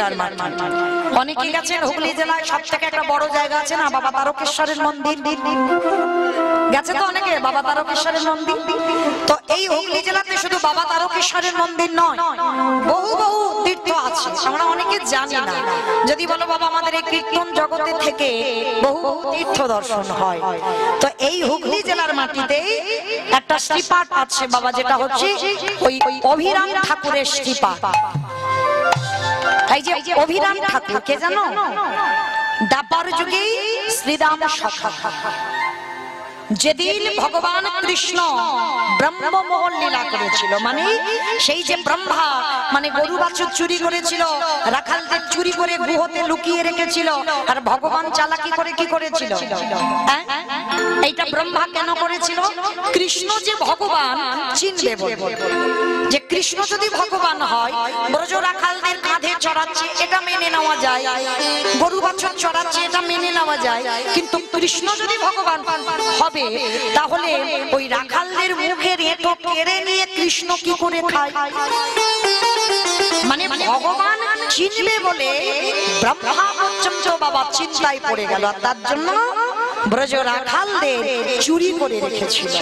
জেলার মাটি। অনেকে গেছেন হুগলি জেলায় সবথেকে একটা বড় জায়গা আছে না, বাবা তারকেশ্বরের মন্দির, গেছে তো অনেকে বাবা তারকেশ্বরের মন্দির। তো এই হুগলি জেলাতে শুধু বাবা তারকেশ্বরের মন্দির নয়, বহু বহু তীর্থ আছে, আমরা অনেকে জানি না। যদি বলো বাবা আমাদের এই কীর্তন জগতে থেকে বহু বহু তীর্থ দর্শন হয়। তো এই হুগলি জেলার মাটিতে একটা শ্রীপাঠ আছে বাবা, যেটা হচ্ছে ওই অভিরাম ঠাকুরের শ্রীপাঠ। এই যে অভিরাম ঠাকুর কে জানো? দ্বাপর যুগে শ্রীরাম সখা। যেদিন ভগবান কৃষ্ণ ব্রহ্মমোহন লীলা করেছিল, মানে সেই যে ব্রহ্মা মানে গরু বাছুর চুরি করেছিল, রাখালদের চুরি করে গুহতে লুকিয়ে রেখেছিল, আর ভগবান চালাকি করে কি করেছিল? এইটা ব্রহ্মা কেন করেছিল? কৃষ্ণ যে ভগবান চিনবে বলে, যে কৃষ্ণ যদি ভগবান হয়, ব্রজ রাখালদের কাঁধে চড়াচ্ছে এটা মেনে নেওয়া যায়, গরু বাছুর চড়াচ্ছে এটা মেনে নেওয়া যায়, কিন্তু কৃষ্ণ যদি ভগবান হবে তাহলে ওই রাখালদের মুখের এঁটো কেড়ে নিয়ে কৃষ্ণ কি করে খায়? মানে ভগবান চিনবে বলে ব্রহ্মা পর্যন্ত বাবা চিন্তায় পড়ে গেল, আর তার জন্য ব্রজ রাখালদের চুরি করে রেখেছিল।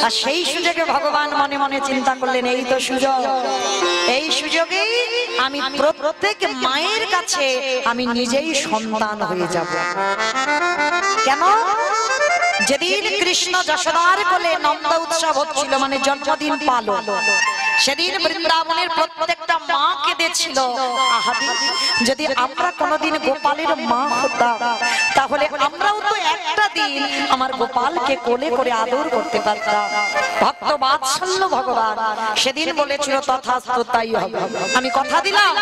আর সেই সুযোগে ভগবান মনে মনে চিন্তা করলেন, এই তো সুযোগ, এই সুযোগে আমি প্রত্যেক মায়ের কাছে আমি নিজেই সন্তান হয়ে যাব। কেন? যেদিন কৃষ্ণ যশোদার কোলে নন্দ উৎসব হচ্ছিল, মানে জন্মদিন পালন, সেদিন বৃন্দাবনের প্রত্যেকটা মা কেঁদেছিল, যদি আমরা কোনোদিন গোপালের মা হতাম তাহলে আমরাও তো একটা দিন আমার গোপালকে কোলে করে আদর করতে পারতাম। ভক্ত বাৎসল্য ভগবান সেদিন বলেছিল তথাস্তু তাই হবে, আমি কথা দিলাম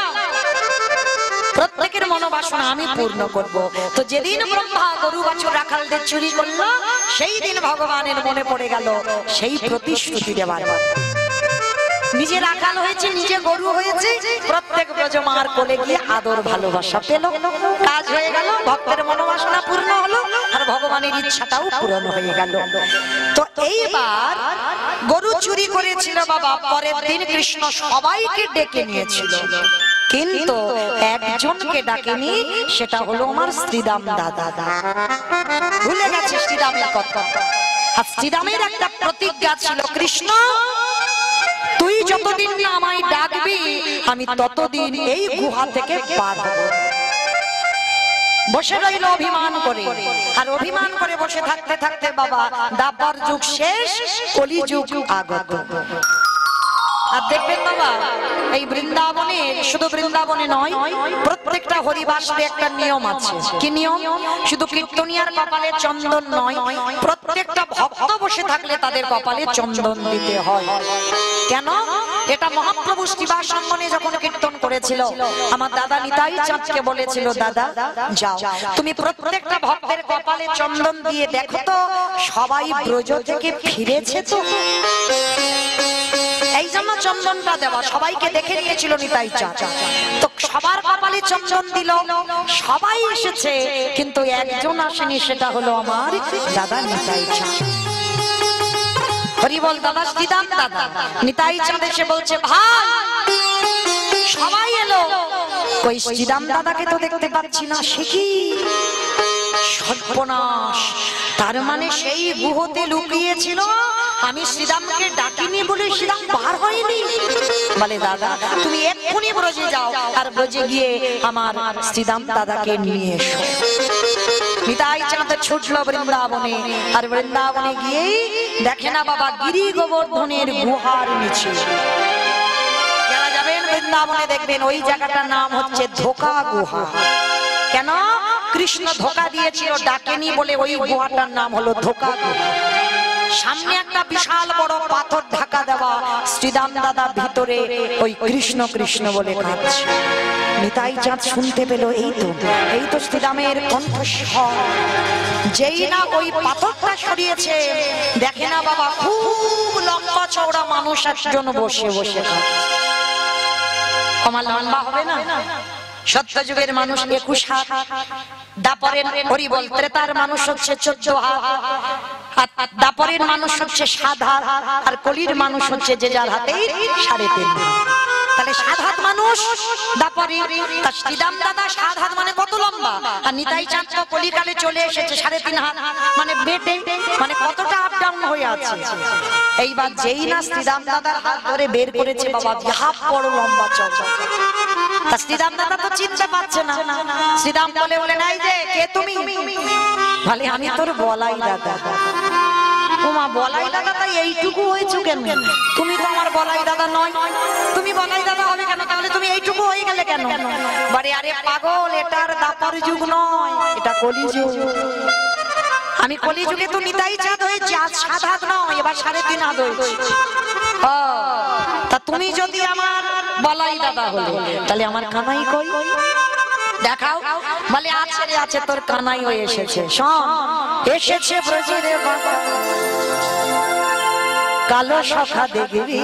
প্রত্যেকের মনোবাসনা আমি পূর্ণ করব। তো যেদিন ব্রহ্মা গরু বাছুর রাখালদের চুরি করলো, সেই দিন ভগবানের মনে পড়ে গেল সেই প্রতিশ্রুতি দেবার। নিজে রাখাল হয়েছে, নিজে গরু হয়েছে, প্রত্যেক ব্রজমার কোলে গিয়ে আদর ভালোবাসা পেল, কাজ হয়ে গেল, ভক্তের মনোবাসনা পূর্ণ হলো, আর ভগবানের ইচ্ছাটাও পূরণ হয়ে গেল। তো এইবার গরু চুরি করেছিল বাবা, পরের দিন কৃষ্ণ সবাইকে ডেকে নিয়েছিল, কিন্তু একজনকে ডাকেনি, সেটা হলো আমার শ্রীরাম দাদা। ভুলে গেছে শ্রীরামের কথা। আর শ্রীরামের একটা প্রতিজ্ঞা ছিল, কৃষ্ণ তুই যতদিন না আমায় ডাকবি আমি ততদিন এই গুহা থেকে বার হব। বসে রইল অভিমান করে, আর অভিমান করে বসে থাকতে থাকতে বাবা দ্বাপর যুগ শেষ, কলি যুগ আগত। আর দেখবেন বাবা এই বৃন্দাবনে, শুধু বৃন্দাবনে নয়, প্রত্যেকটা হরিবাসে একটা নিয়ম আছে। কি নিয়ম? শুধু কীর্তনিয়ার কপালে চন্দন নয়, প্রত্যেকটা ভক্ত বসে থাকলে তাদের কপালে চন্দন দিতে হয়। কেন? এটা মহাপ্রভু শ্রীবাসাঙ্গনে যখন কীর্তন করেছিল, আমার দাদা নিতাই চাঁদকে বলেছিল, দাদা যাও তুমি প্রত্যেকটা ভক্তের কপালে চন্দন দিয়ে দেখো তো সবাই ব্রজ থেকে ফিরেছে তো। এই জন্য চন্দনটা দেওয়া, সবাইকে দেখে নিয়েছিল নিতাই চাঁদ। তো সবার কপালে চন্দন দিল, সবাই এসেছে, কিন্তু একজন আসেনি, সেটা হলো আমার দাদা নিতাই চাঁদ। হরি বল, দাদা শ্রীরাম দাদা। নিতাই চাঁদ এসে বলছে, ভাই সবাই এলো, ওই শ্রীরাম দাদাকে তো দেখতে পাচ্ছি না, সে কি সর্বনাশ! তার মানে সেই গুহতে লুকিয়েছিল, আমি শ্রীরামকে ডাকিনি বলে শ্রীরাম বার হয়নি। বলে, দাদা তুমি এক্ষুনি ব্রজে যাও, আর ব্রজে গিয়ে আমার শ্রীরাম দাদাকে নিয়ে এসো। নিতাই চাঁদ ছুটলো বৃন্দাবনে, আর বৃন্দাবনে গিয়ে দেখে না বাবা গিরি গোবর্ধনের গুহার নিচে। যারা যাবেন বৃন্দাবনে দেখবেন ওই জায়গাটার নাম হচ্ছে ধোকা গুহা। কেন? কৃষ্ণ ধোকা দিয়েছিল, ডাকেনি বলে ওই গুহাটার নাম হলো ধোকা গুহা। সামনে একটা বিশাল বড় পাথর ঢাকা দেওয়া, শ্রীরাম দাদা ভিতরে ওই কৃষ্ণ কৃষ্ণ বলে কাঁদছে। নিতাই চাঁদ শুনতে পেল, এই তো শ্রীরামের কণ্ঠস্বর। যেই না ওই পাথরটা সরিয়েছে, দেখে না বাবা খুব লম্বা চওড়া মানুষ একজন বসে বসে কাঁদছে। আমার লম্বা হবে না? সত্য যুগের মানুষ 21 হাত, দাপরের হরি বল ত্রেতার মানুষ হচ্ছে 14 হাত, দাপরের মানুষ হচ্ছে 7 হাত, আর কলির মানুষ হচ্ছে যে যার হাতে 3.5 হাত। তাহলে 7 হাত মানুষ দাপরে তার শ্রীরাম দাদা 7 হাত মানে কত লম্বা, আর নিতাই চাঁদ তো কলিকালে চলে এসেছে 3.5 হাত, মানে বেটে মানে কতটা আপ ডাউন হয়ে আছে। এইবার যেই না শ্রীরাম দাদার হাত ধরে বের করেছে বাবা বিহাপ বড় লম্বা চওড়া। তা শ্রীরাম দাদা তো চিনতে পারছে না। শ্রীরাম বলে নাই যে কে তুমি? বলে আমি তোর বলাই দাদা। ওমা বলাই দাদা, তাই এইটুকু হয়েছো কেন? তুমি তো আমার বলাই দাদা নয়, তুমি বলাই দাদা হবে কেন? তাহলে তুমি এইটুকু হয়ে গেলে কেন? বলে আরে পাগল, এটার দাপর যুগ নয়, এটা কলিযুগ। আমি কলিযুগে তো নিতাই চাঁদ হয়েছি, আজ 7 হাত নয়, এবার 3.5 হাত হয়েছি। তা তুমি যদি আমার বলাই দাদা হলে তাহলে আমার কানাই কই দেখাও। বলে আছে রে আছে, তোর কানাই হয়ে এসেছে। শোন, এসেছে ব্রজের বাবা কালো সখা দেখবি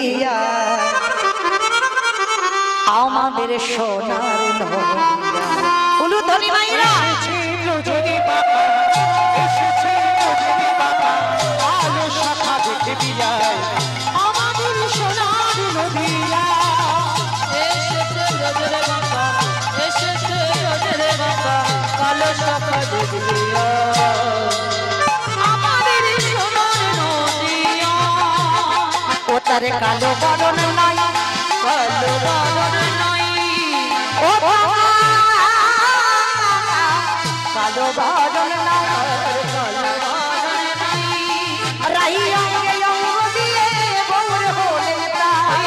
আমাদের সোনার নদিয়া। উলু ধরি মাইরা এসেছে ব্রজের বাবা কালো সখা দেখবি আমাদের সোনার নদিয়া। এসেছে ব্রজের বাবা, এসেছে ব্রজের বাবা কালো সখা দেখবি আমাদের সোনার নদিয়া। ও তারে কালো বরণ নাই, কালো বরণ নাই, ও কালো বরণ নাই, কালো বরণ নাই, রাইয়া অঙ্গ দিয়ে গৌর হলে তাই,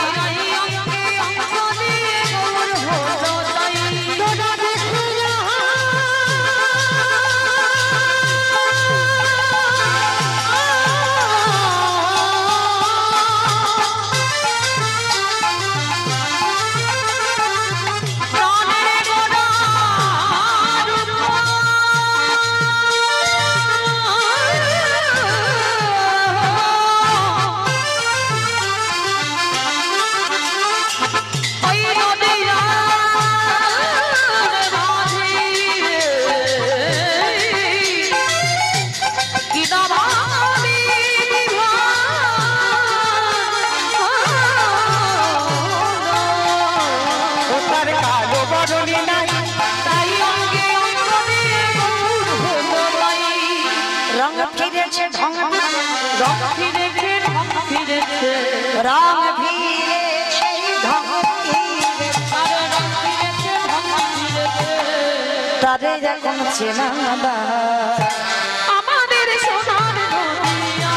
অঙ্গ দিয়ে গৌর হলো তাই। তোরা দেখে যা প্রাণের গোড়া রূপ ওই নদিয়ার মাঝে কি দাবাবি ওটার কালো বরণী নাই, তাই অঙ্গে অঙ্গ দিয়ে গৌর হলো তাই। রং ফিরেছে ঢং রং ফিরেছে, রং ফিরেছে, রং ফিরেছে ঢং ফিরেছে, আর রং ফিরেছে, রং ফিরেছে। তারে যখন চেনা আমাদের সোনার নদিয়া।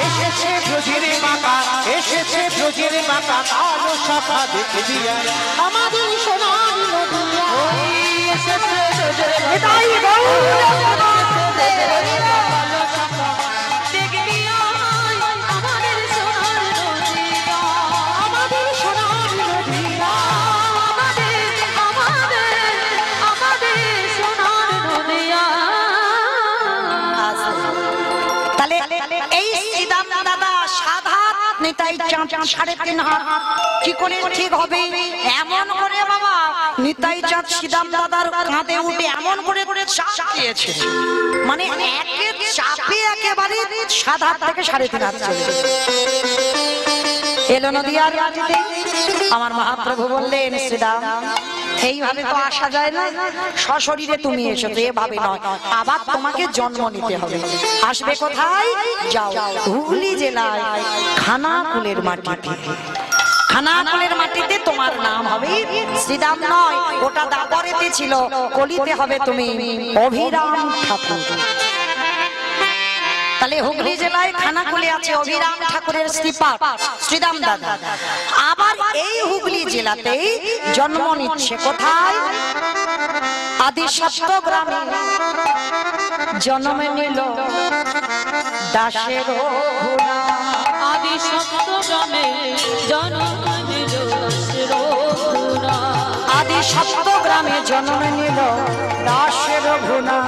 এসেছে ব্রজের বাবা, এসেছে ব্রজের বাবা কালো সখা দেখবি আমাদের সোনার নদিয়া। ওই এসেছে ব্রজের বাবা, এটাই গৌর কালো সখা দেখবি আয়, আমাদের সোনার নদিয়া। আমাদের সোনার নদিয়া, আমাদের সোনার নদিয়া। তাহলে এই শ্রীরাম দাদা 7 হাত, নিতাই চাঁদ 3.5 হাত, কি করে ঠিক হবে? এমন করে বাবা নিতাই চাঁদ শ্রীরাম দাদার কাঁধে উঠে এমন করে করে চাপ দিয়েছে, মানে একের চাপে একেবারে 7 হাত থেকে 3.5 হাত চলে এলো নদিয়ার মাটিতে। আমার মহাপ্রভু বললেন শ্রীরাম এইভাবে তো আসা যায় না, সশরীরে তুমি এসেছো, এভাবে নয়, আবার তোমাকে জন্ম নিতে হবে। আসবে কোথায়? যাও হুগলি জেলায় খানাকুলের মাটিতে, খানাকুলের মাটিতে তোমার নাম হবে শ্রীরাম নয়, ওটা দাপরেতে ছিল, কলিতে হবে তুমি অভিরাম ঠাকুর। তাহলে হুগলি জেলায় খানাকুলে আছে অভিরাম ঠাকুরের শ্রীপাদ শ্রীরাম দাদা। আবার এই হুগলি জেলাতেই জন্ম নিচ্ছে কোথায়? আদি সত্যগ্রামে জন্ম নিল দাসের ঘোড়া। আদি সত্যগ্রামে জন্ম নিল দাসের ঘোড়া। আদি সত্যগ্রামে জন্ম নিল দাসের ঘোড়া।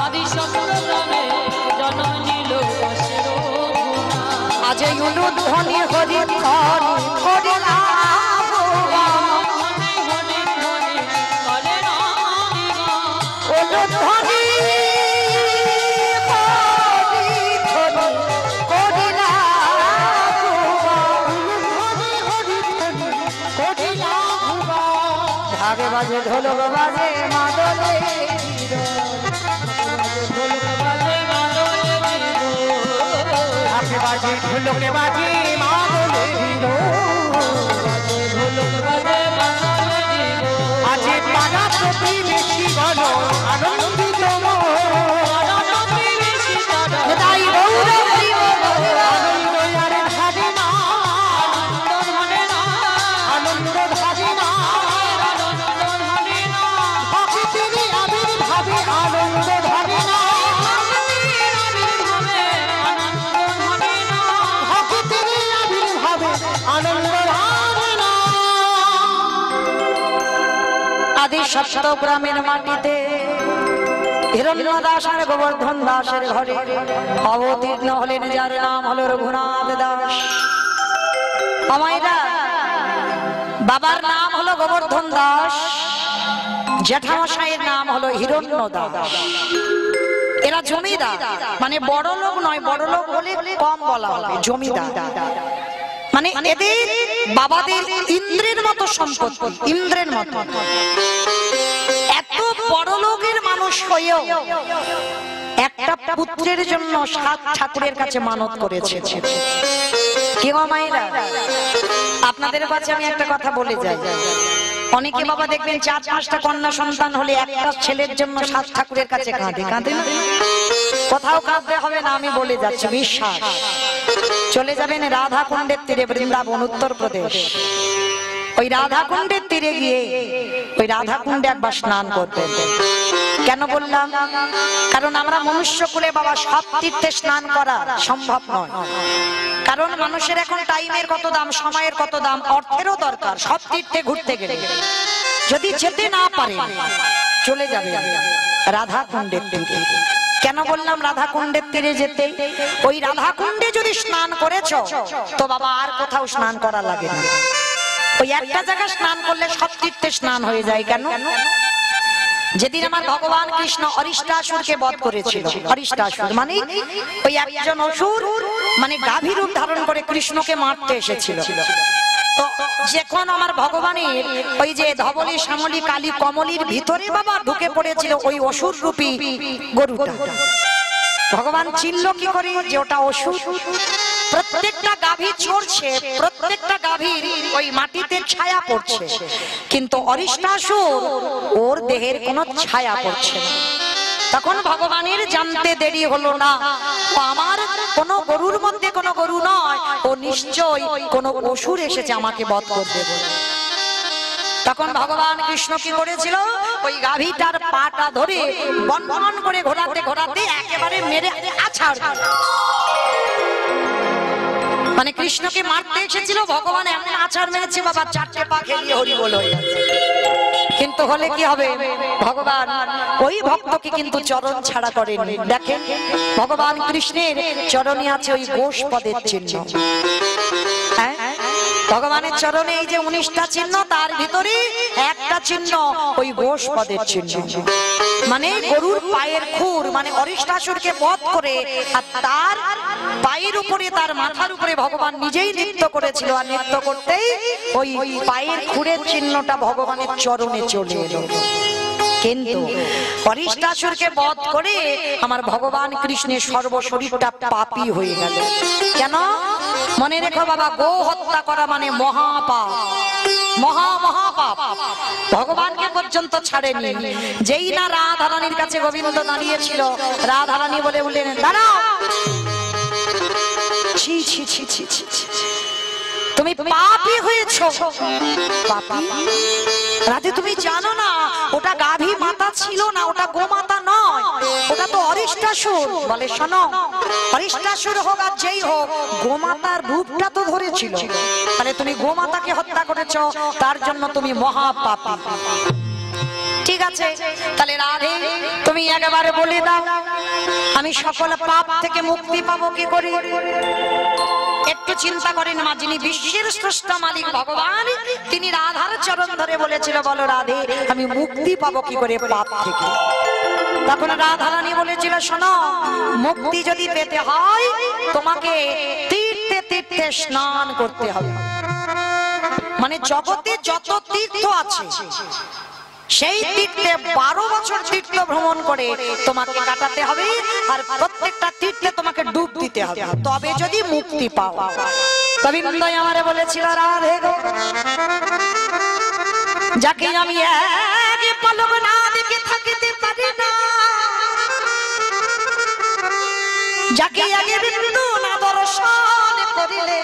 আদি সত্যগ্রামে জন্ম নিল দাসের ঘোড়া। আজ উলুধ্বনি হরি হরি হরি নাম হনে হনে হনে করে রাম গান। উলুধ্বনি হরি হরি হরি নাম। উলুধ্বনি হরি হরি হরি নাম। ঢাকে বাজে ঢোলক বাজে মাদলে ঢাকে বাজে ঢোলকে বাজে মাদলে আজি পাড়া প্রতিবেশী গণ আনন্দিত তাই গৌর হরিব আনন্দ আরে ভাবে না আনন্দ ভাবে না ভক্তেরই আবির্ভাবে আনন্দ ভাবে না ভক্তেরই আবির্ভাবে আনন্দ ভাবে না। আদি সপ্ত গ্রামের মাটিতে হিরণ্য দাস আর গোবর্ধন দাসের ঘরে অবতীর্ণ হলেন যার নাম হলো রঘুনাথ দাস। আমায়রা বাবার নাম হলো গোবর্ধন দাস, জ্যাঠামশাইয়ের নাম হলো হিরণ্য দাস। এরা জমিদার, মানে বড় লোক নয়, বড় লোক বলে কম বলা হবে, জমিদার। মানে এদের বাবাদের ইন্দ্রের মতো সম্পত্তি, ইন্দ্রের মতো। এত বড় লোকের মানুষ হয়েও একটা পুত্রের জন্য 7 ঠাকুরের কাছে মানত করেছে। কি গো মায়েরা, আপনাদের কাছে আমি একটা কথা বলে যাই। অনেকে বাবা দেখবেন 4-5টা কন্যা সন্তান হলে একটা ছেলের জন্য 7 ঠাকুরের কাছে কাঁদে, কাঁদে না? কোথাও কাঁদতে হবে না, আমি বলে যাচ্ছি, বিশ্বাস। চলে যাবেন রাধা কুণ্ডের তীরে, বৃন্দাবন, উত্তরপ্রদেশ। ওই রাধা কুণ্ডের তীরে গিয়ে ওই রাধা কুণ্ডে একবার স্নান করবেন। কেন বললাম? কারণ আমরা মনুষ্য কুলে বাবা সব তীর্থে স্নান করা সম্ভব নয়। কারণ মানুষের এখন টাইমের কত দাম, সময়ের কত দাম, অর্থেরও দরকার। সব তীর্থে ঘুরতে গেলে যদি যেতে না পারে চলে যাবে রাধা কুণ্ডের তীরে। কেন বললাম রাধা কুণ্ডের তীরে যেতে? ওই রাধা কুণ্ডে যদি স্নান করেছো তো বাবা আর কোথাও স্নান করা লাগে না। ওই একটা জায়গায় স্নান করলে সব তীর্থে স্নান হয়ে যায়। কেন? যেদিন আমার ভগবান কৃষ্ণ অরিষ্টাসুরকে বধ করেছিল, অরিষ্টাসুর মানে ওই একজন অসুর, মানে গাভী রূপ ধারণ করে কৃষ্ণকে মারতে এসেছিল। তো যখন আমার ভগবানের ওই যে ধবলি শ্যামলী কালী কমলির ভিতরে বাবা ঢুকে পড়েছিল ওই অসুর রূপী গরুটা, ভগবান চিনল কি করে যে ওটা অসুর? প্রত্যেকটা গাভী চড়ছে, প্রত্যেকটা গাভীর ওই মাটিতে ছায়া পড়ছে, কিন্তু অরিষ্টাসুর ওর দেহের কোনো ছায়া পড়ছে না। তখন ভগবানের জানতে দেরি হলো না, ও আমার কোন গরুর মধ্যে কোনো গরু নয়, ও নিশ্চয় কোনো অসুর এসেছে আমাকে বধ করতে বলে। তখন ভগবান কৃষ্ণ কি করেছিল? ওই গাভীটার পাটা ধরে বনবন করে ঘোরাতে ঘোরাতে একেবারে মেরে আছাড়। মানে কৃষ্ণকে মারতে এসেছিল, ভগবান এমন আছাড় মেরেছে বাবা 4টে পা খেলিয়ে হরি বল হয়ে যাচ্ছে। কিন্তু হলে কি হবে? ভগবান ওই ভক্তকে কিন্তু চরণ ছাড়া করেন। দেখেন ভগবান কৃষ্ণের চরণে আছে ওই গোষ্পদের চিহ্ন। হ্যাঁ, ভগবানের চরণে এই যে 19টা চিহ্ন, তার ভিতরে একটা চিহ্ন ওই গোষ্পদের চিহ্ন, মানে গরুর পায়ের খুর। মানে অরিষ্টাসুরকে বধ করে আর তার পায়ের উপরে, তার মাথার উপরে ভগবান নিজেই নৃত্য করেছিল। আর নৃত্য করতেই ওই পায়ের খুরের চিহ্নটা ভগবানের চরণে চলে এলো। কিন্তু অরিষ্টাসুরকে বধ করে আমার ভগবান কৃষ্ণের সর্বশরীরটা পাপী হয়ে গেল। কেন? মনে রেখো বাবা, গো হত্যা করা মানে মহাপাপ, মহাপাপ। ভগবানকে পর্যন্ত ছাড়েনি। যেই না রাধারানীর কাছে গোবিন্দ দাঁড়িয়েছিল, রাধারানী বলে বললেন, দাঁড়াও, ছি ছি ছি ছি ছি, তুমি পাপী হয়েছো। পাপী? রাধে তুমি জানো না ওটা গাভী মাতা ছিল না, ওটা গোমাতা নয়, ওটা তো অরিষ্টাসুর। বলে শোনো, অরিষ্টাসুর হোক আর যেই হোক, গোমাতার রূপটা তো ধরেছিল। তাহলে তুমি গোমাতাকে হত্যা করেছো, তার জন্য তুমি মহাপাপী। ঠিক আছে, তাহলে রাধে তুমি একেবারে বলে দাও, আমি সকল পাপ থেকে মুক্তি পাবো কি করে? একটু চিন্তা করেন মা, যিনি বিশ্বের স্রষ্টা মালিক ভগবান, তিনি রাধার চরণ ধরে বলেছিল, বলো রাধে আমি মুক্তি পাবো কি করে পাপ থেকে? তখন রাধারানী বলেছিল, শোনো, মুক্তি যদি পেতে হয় তোমাকে তীর্থে তীর্থে স্নান করতে হবে। মানে জগতে যত তীর্থ আছে সেই তীর্থে 12 বছর তীর্থ ভ্রমণ করে তোমাকে কাটাতে হবে, আর প্রত্যেকটা তীর্থে তোমাকে ডুব দিতে হবে, তবে যদি মুক্তি পাও। গোবিন্দ আমারে বলেছিল, রাধে গো, যাকে আমি এক পলক না দেখে থাকিতে পারি না, যাকে আগে বিন্দু না দর্শন করিলে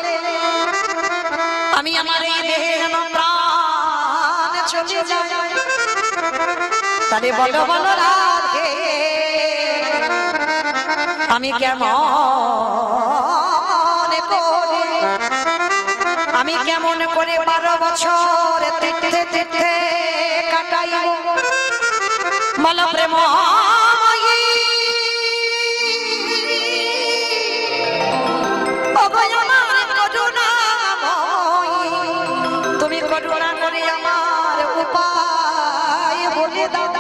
আমি আমার এই দেহের প্রাণ চলে যায়। তাহলে বলো বলো রাধে, আমি কেমন করে, আমি কেমন করে 12 বছর তীর্থে তীর্থে কাটাইব, বলো প্রেমময়ী। তুমি করুণা করে আমার উপায় বলে দাও।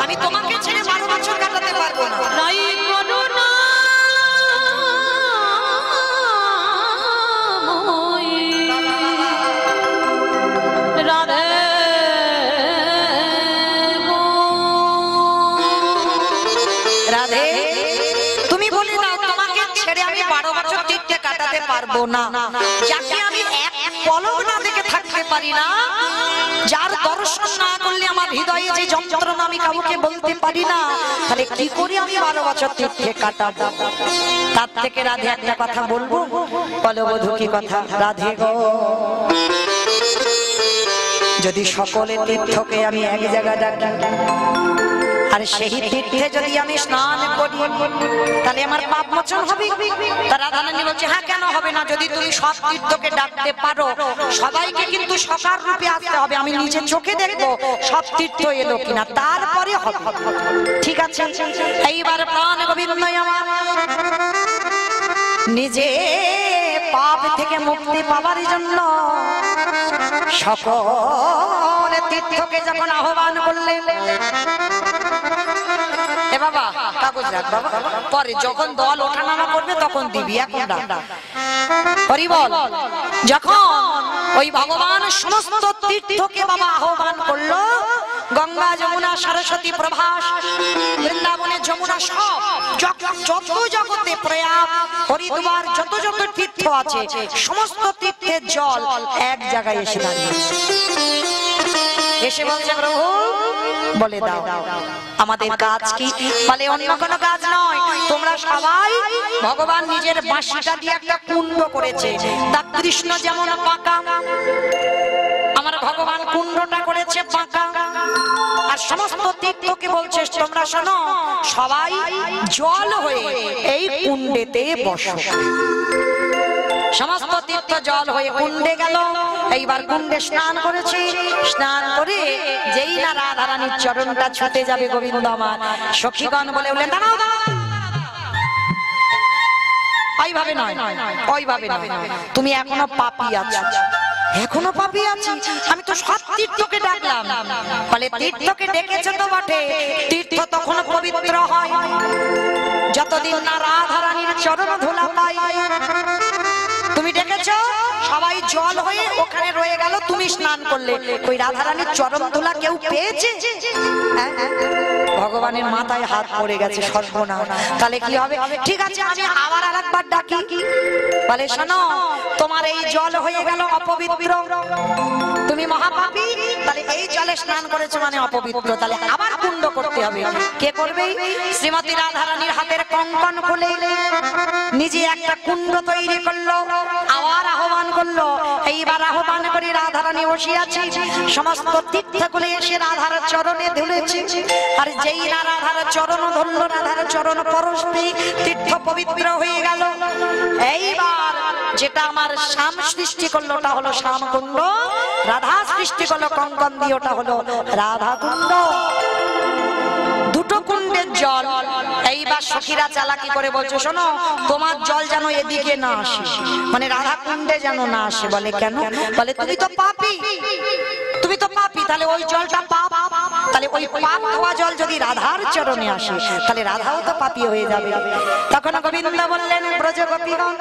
আমি তোমাকে ছেড়ে 12 বছর কাটাতে পারবো না। রাধে, তুমি বলে দাও তোমাকে ছেড়ে আমি 12 বছর তীর্থে কাটাতে পারবো না, যাকে আমি এক পলক না দেখে থাকতে পারি না, যার দর্শন না করলে আমার হৃদয়ে যে যন্ত্রণা আমি কাউকে বলতে পারি না, তাহলে কি করে আমি 12 বছর তীর্থে কাটাবো? তার থেকে রাধে একটা কথা বলবো, বলো বধূ কি কথা? রাধে গো, যদি সকলে তীর্থকে আমি এক জায়গায় ডাকি, আর সেই তীর্থে যদি আমি স্নান করি, তাহলে আমার পাপ মোচন হবে। তারা রাধারানী বলছে, হ্যাঁ কেন হবে না, যদি তুমি সব তীর্থকে ডাকতে পারো, সবাইকে কিন্তু সকার রূপে আসতে হবে, আমি নিজে চোখে দেখবো সব তীর্থ এলো কিনা, তারপরে হবে। ঠিক আছে, এইবার প্রাণ গোবিন্দ আমার নিজে পাপ থেকে মুক্তি পাওয়ার জন্য সকল তীর্থকে যখন আহ্বান করলেন, এ বাবা কাগজ রাখ বাবা, পরে যখন দল ওঠানামা করবে তখন দিবি, এখন না। হরি বল। যখন ওই ভগবান সমস্ত তীর্থকে বাবা আহ্বান করলো, গঙ্গা যমুনা সরস্বতী প্রভাস বৃন্দাবনে যমুনা সব যত জগতে প্রয়াগ হরিদ্বার যত যত তীর্থ আছে, সমস্ত তীর্থের জল এক জায়গায় এসে দাঁড়িয়েছে। এসে বলছে, প্রভু বলে দাও আমাদের কাজ কি? বলে অন্য কোনো কাজ নয়, তোমরা সবাই ভগবান নিজের বাঁশিটা দিয়ে একটা কুণ্ড করেছে, তা কৃষ্ণ যেমন পাকা, আমার ভগবান কুণ্ডটা করেছে পাকা, আর সমস্ত তীর্থকে বলছে তোমরা শোনো, সবাই জল হয়ে এই কুণ্ডেতে বসো। সমস্ত তীর্থ জল হয়ে কুণ্ডে গেল। এইবার কুণ্ডে স্নান করেছে, স্নান করে যেই না রাধারানীর চরণটা ছুতে যাবে গোবিন্দ আমার, সখীগণ বলে উঠলেন, দাঁড়াও দাঁড়াও, ওইভাবে নয়, ওইভাবে নয়, তুমি এখনো পাপী আছো, এখনো পাপী আছি, আমি তো সব তীর্থকে ডাকলাম। বলে তীর্থকে ডেকেছে তো বটে, তীর্থ তখন পবিত্র হয় যতদিন না রাধারানীর চরণ ধুলা পাই। তুমি ডেকেছো, সবাই জল হয়ে ওখানে রয়ে গেল, তুমি স্নান করলে, ওই রাধারানীর চরণ ধুলা কেউ পেয়েছে? ভগবানের মাথায় হাত পড়ে গেছে, সর্বনাশ। তাহলে কি হবে? ঠিক আছে, আমি আবার আরেকবার ডাকি। বলে শোনো, তোমার এই জল হয়ে গেল অপবিত্র, তুমি মহাপাপী, তাহলে এই জলে স্নান করেছো মানে অপবিত্র, তাহলে আবার কুণ্ড করতে হবে। কে করবে? শ্রীমতী রাধারানীর হাতের কঙ্কন খুলে নিজে একটা কুণ্ড তৈরি করলো, আবার আহ্বান করলো। এইবার আহ্বান করে রাধারানী বসে আছে, সমস্ত তীর্থগুলো এসে রাধার চরণে ধুলেছে, আর যেই না রাধার চরণ ধরলো, রাধার চরণ পরশে তীর্থ পবিত্র হয়ে গেল। এইবার যেটা আমার শ্যাম সৃষ্টি করলো ওটা হলো শ্যাম কুণ্ড, রাধা সৃষ্টি করলো কঙ্কন দিয়ে ওটা হলো রাধা কুণ্ড। দুটো কুণ্ডের জল। এইবার সখীরা চালাকি করে বলছে, শোনো, তোমার জল যেন এদিকে না আসে, মানে রাধা কুণ্ডে যেন না আসে। বলে কেন? বলে তুমি তো পাপী, তুমি তো পাপী, তাহলে ওই জলটা পাপ, তাহলে ওই পাপ ধোয়া জল যদি রাধার চরণে আসে তাহলে রাধাও তো পাপী হয়ে যাবে। তখন গোবিন্দ বললেন, ব্রজ গোপীগণ,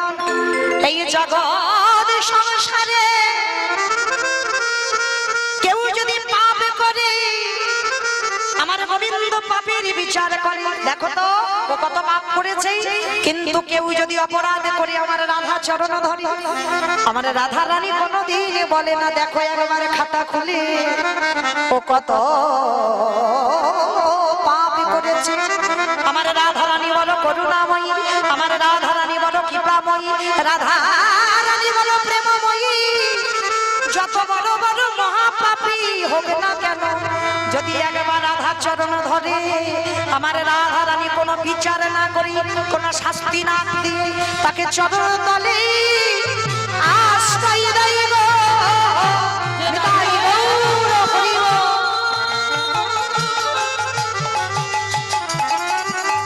এই জগৎ সংসারে কেউ যদি পাপ করে, আমার গোবিন্দ পাপের বিচার করে। দেখো তো ও কত পাপ করেছে, কিন্তু কেউ যদি অপরাধ করে আমার রাধা চরণ ধরে, আমার রাধা রানী কোনোদিন বলে না দেখো একবার খাতা খুলে ও কত পাপ করেছে। আমার রাধা রানী বলো করুণাময়ী, আমার রাধা রানী বলো কৃপাময়ী, রাধা রানী বলো প্রেমময়ী। যত বড় বড় মহাপাপী হোক না কেন, যদি একবার রাধা চরণ ধরে, আমার রাধা রানী কোনো বিচার না করি, কোনো শাস্তি না দিয়ে তাকে চরণ তলে আশ্রয় দেয় গো। নিতাই গৌর হরি গো।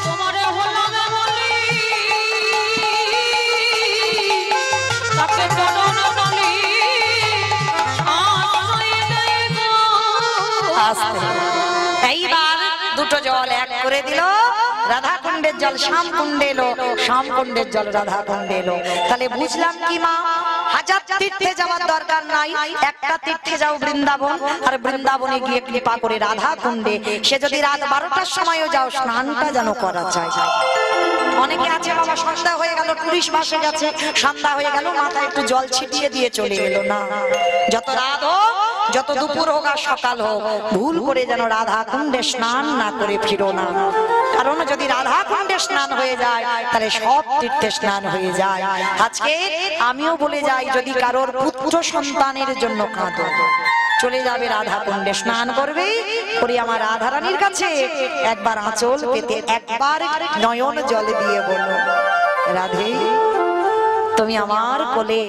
তোমারে হলাম বলি তাকে চরণ তলে আশ্রয় দেয় গো। এইবার দুটো জল এক করে দিল, রাধা কুণ্ডের জল শ্যাম কুণ্ডে এলো, শ্যাম কুণ্ডের জল রাধা কুণ্ডে এলো। তাহলে বুঝলাম কি মা, হাজার তীর্থে যাওয়ার দরকার নাই, একটা তীর্থে যাও বৃন্দাবন, আর বৃন্দাবনে গিয়ে কৃপা করে রাধা কুণ্ডে, সে যদি রাত 12টার সময়ও যাও স্নানটা যেন করা যায়। অনেকে আছে বাবা সন্ধ্যা হয়ে গেল, টুরিস্ট বাসে গেছে, সন্ধ্যা হয়ে গেল, মাথায় একটু জল ছিটিয়ে দিয়ে চলে এলো না। যত রাত হোক, যত দুপুর হোক আর সকাল হোক, ভুল করে যেন রাধা কুণ্ডে স্নান না করে ফিরো না। কারণ যদি রাধা কুণ্ডে স্নান হয়ে যায় তাহলে সব তীর্থে স্নান হয়ে যায়। আজকে আমিও বলে যাই, যদি কারোর পুত্র সন্তানের জন্য কাঁদো, চলে যাবে রাধা কুণ্ডে, স্নান করবে করে আমার রাধা রানীর কাছে একবার আঁচল পেতে একবার নয়ন জল দিয়ে বলো, রাধে তুমি আমার কোলে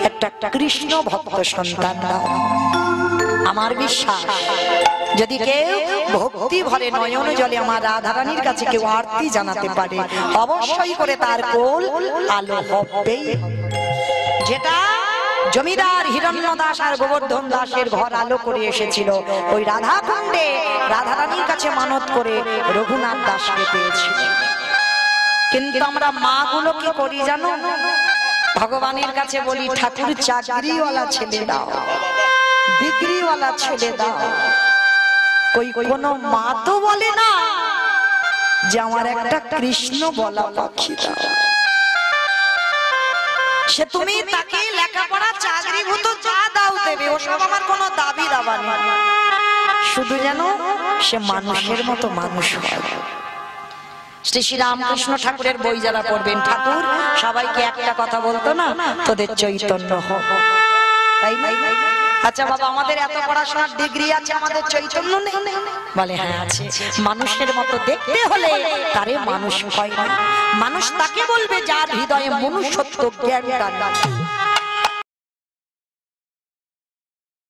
একটা কৃষ্ণ ভক্ত সন্তান দাও। আমার বিশ্বাস যদি কেউ ভক্তি ভরে নয়ন জলে আমার রাধা রানীর কাছে কেউ আরতি জানাতে পারে, অবশ্যই করে তার কোল আলো হবে। যেটা জমিদার হিরণ্য দাস আর গোবর্ধন দাসের ঘর আলো করে এসেছিল, ওই রাধা কুণ্ডে রাধা রানীর কাছে মানত করে রঘুনাথ দাসকে পেয়েছিল। কিন্তু আমরা মা গুলো কি করি জানো, ভগবানের কাছে বলি ঠাকুর চাকরিওয়ালা ছেলে দাও, ডিগ্রিওয়ালা ছেলে দাও। কই কোনো মা তো বলে না যে আমার একটা কৃষ্ণ বলা পাখি দাও। সে তুমি তাকে লেখাপড়া চাকরি ভূত যা দাও দেবে, ওসব আমার কোনো দাবি দাবা নেই, শুধু যেন সে মানুষের মতো মানুষ হয়। শ্রী শ্রী রামকৃষ্ণ ঠাকুরের বই যারা পড়বেন, ঠাকুর সবাইকে একটা কথা বলতো না, তোদের চৈতন্য হোক, তাই না? আচ্ছা বাবা, আমাদের এত পড়াশোনার ডিগ্রি আছে, আমাদের চৈতন্য নেই? বলে হ্যাঁ আছে। মানুষের মতো দেখতে হলে তারে মানুষ হয় না। মানুষ তাকে বলবে যার হৃদয়ে মনুষ্যত্ব জ্ঞান।